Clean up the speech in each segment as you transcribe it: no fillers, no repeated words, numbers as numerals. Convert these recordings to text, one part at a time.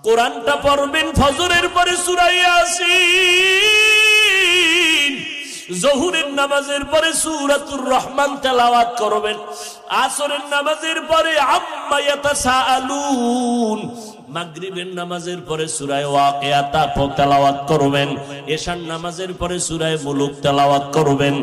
কোরআনটা পড়বেন ফজরের পরে সূরা ইয়াসিন, জোহরের নামাজের পরে সূরাতুর রহমান তেলাওয়াত করবেন, আসরের নামাজের পরে আম্মা ইয়াতাসাআলুন, মাগরিবের নামাজের পরে সূরা ওয়াকিয়া তেলাওয়াত করবেন, এশার নামাজের পরে সূরা মুলুক তেলাওয়াত করবেন।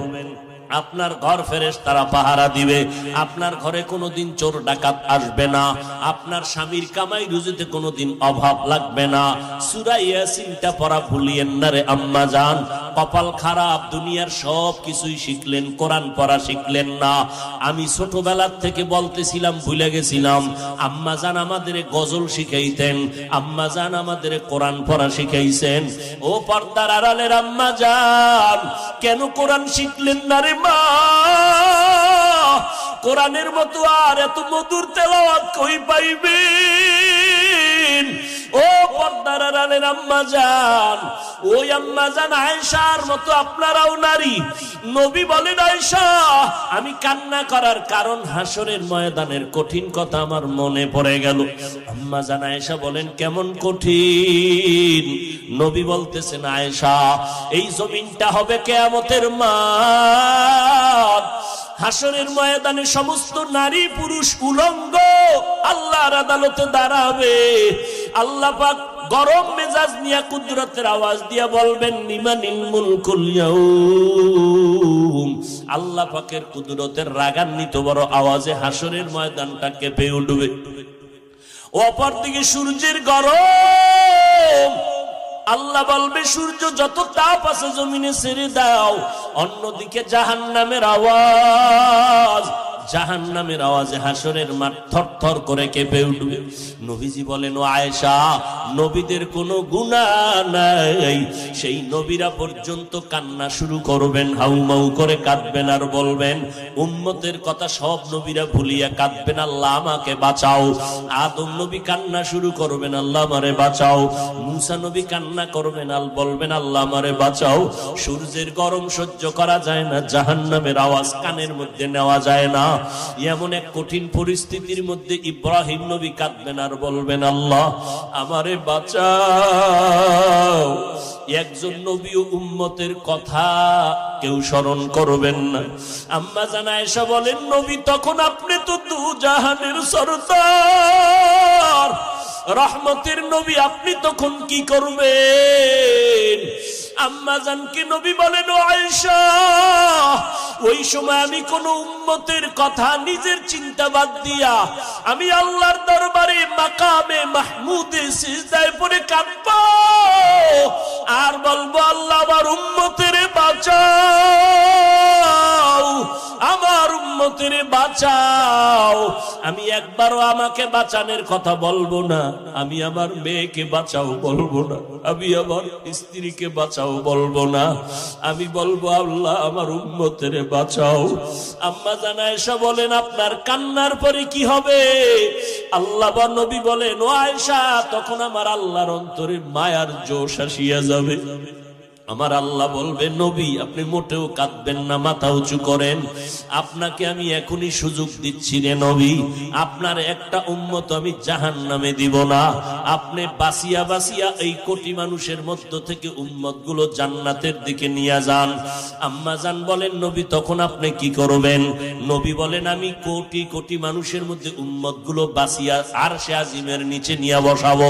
আপনার ঘর ফেরেশতারা পাহারা দিবে, আপনার ঘরে কোনোদিন চোর ডাকাত আসবে না, আপনার স্বামীর কামাই রুজিতে কোনোদিন অভাব লাগবে না। সূরা ইয়াসিনটা পড়া ভুলিয়েন না রে আম্মা জান। কপাল খারাপ, দুনিয়ার সব কিছুই শিখলেন, কোরআন পড়া শিখলেন না। আমি ছোটবেলার থেকে বলতেছিলাম, ভুলে গেছিলাম, আম্মা জান আমাদের গজল শিখাইতেন, আম্মা জান আমাদের কোরআন পড়া শিখাইছেন। ও পর্দার আড়ালের আম্মা জান, কেন কোরআন শিখলেন না রে মা? কোরআনের মতো আর এত মধুর তেলাওয়াত কই পাইবেন? ও পর্দার আড়ালের আম্মা জান, ওই আম্মা জান আয়েশার মতো আপনারাও নারী। নবী বলেন, আয়েশা আমি কান্না করার কারণ হাসরের ময়দানের কঠিন কথা আমার মনে পড়ে গেল। আম্মা জান আয়েশা বলেন, কেমন কঠিন? নবী বলতেছেন, আয়েশা এই জমিনটা হবে কিয়ামতের মাঠ, হাসরের ময়দানে সমস্ত নারী পুরুষ উলঙ্গ আল্লাহর আদালতে দাঁড়াবে। আল্লাহ পাক গরম মেজাজ নিয়ে কুদরতের আওয়াজ দিয়া বলবেন, লিমানিল মুলকুল ইয়াউম। আল্লাহ পাকের কুদরতের রাগান্বিত বড় আওয়াজে হাসরের ময়দানটা কেঁপে উঠবে। অপরদিকে সূর্যের গরম, আল্লাহ বলবে সূর্য যত তাপ আছে জমিনে ছেড়ে দাও। অন্যদিকে জাহান্নামের আওয়াজ, জাহান্নামের আওয়াজে হাসরের মাঠ থরথর করে কেঁপে উঠবে। নবীজি বলেন, ও আয়েশা নবীদের কোনো গুনাহ নাই, সেই নবীরা পর্যন্ত কান্না শুরু করবেন, হাউমাউ করে কাঁদবেন আর বলবেন, উম্মতের কথা সব নবীরা ভুলিয়া কাঁদবেন, আল্লাহ আমাকে বাঁচাও। আদম নবী কান্না শুরু করবেন, আল্লাহ আমারে বাঁচাও। মুসা নবী কান্না করবেন, বলবেন, আল্লাহ আমারে বাঁচাও। সূর্যের গরম সহ্য করা যায় না, জাহান্নামের আওয়াজ কানের মধ্যে নেওয়া যায় না। এমন এক কঠিন পরিস্থিতির মধ্যে ইব্রাহিম নবী কাঁদবেন আর বলবেন, আল্লাহ আমারে বাঁচাও। একজন নবী ও উম্মতের কথা কেউ স্মরণ করবেন না। আম্মা জান আয়েশা বলেন, নবী তখন আপনি তো দু জাহানের সরদার, রহমতের নবী, আপনি তখন কি করবেন? আম্মা জানকে নবী বলেন, ও আয়েশা ওই সময় আমি কোন উম্মতের কথা নিজের চিন্তা বাদ দিয়া আমি আল্লাহর দরবারে মাকামে মাহমুদে সিজদায় পড়ে কাঁদব আর বলবো, আল্লাহ আমার উম্মতের বাঁচাও, আমার উম্মতের বাঁচাও। আমি একবারও আমাকে বাঁচানোর কথা বলবো না, আমি আমার মেয়েকে বাঁচাও বলবো না, আমি আমার স্ত্রীকে বাঁচাও বলবো না, আমি বলবো, আল্লাহ আমার উম্মতের বাঁচাও। আম্মা জান আয়েশা বলেন, আপনার কান্নার পরে কি হবে? আল্লাহ বা নবী বলেন, ও আয়েশা তখন আমার আল্লাহর অন্তরে মায়ার জোশ আসিয়া যাবে। আমার আল্লাহ বলবে, নবী আপনি মোটেও কাঁদবেন না, মাথা উঁচু করেন, আপনাকে আমি এখনই সুযোগ দিচ্ছি রে নবী, আপনার একটা উম্মত আমি জাহান্নামে দিব না। আপনি বাঁচিয়া বাঁচিয়া এই কোটি মানুষের মধ্য থেকে উম্মত গুলো জান্নাতের দিকে নিয়ে যান। আম্মা জান বলেন, নবী তখন আপনি কি করবেন? নবী বলেন, আমি কোটি কোটি মানুষের মধ্যে উম্মত গুলো বাঁচিয়া আরশে আজিমের নিচে নিয়ে বসাবো।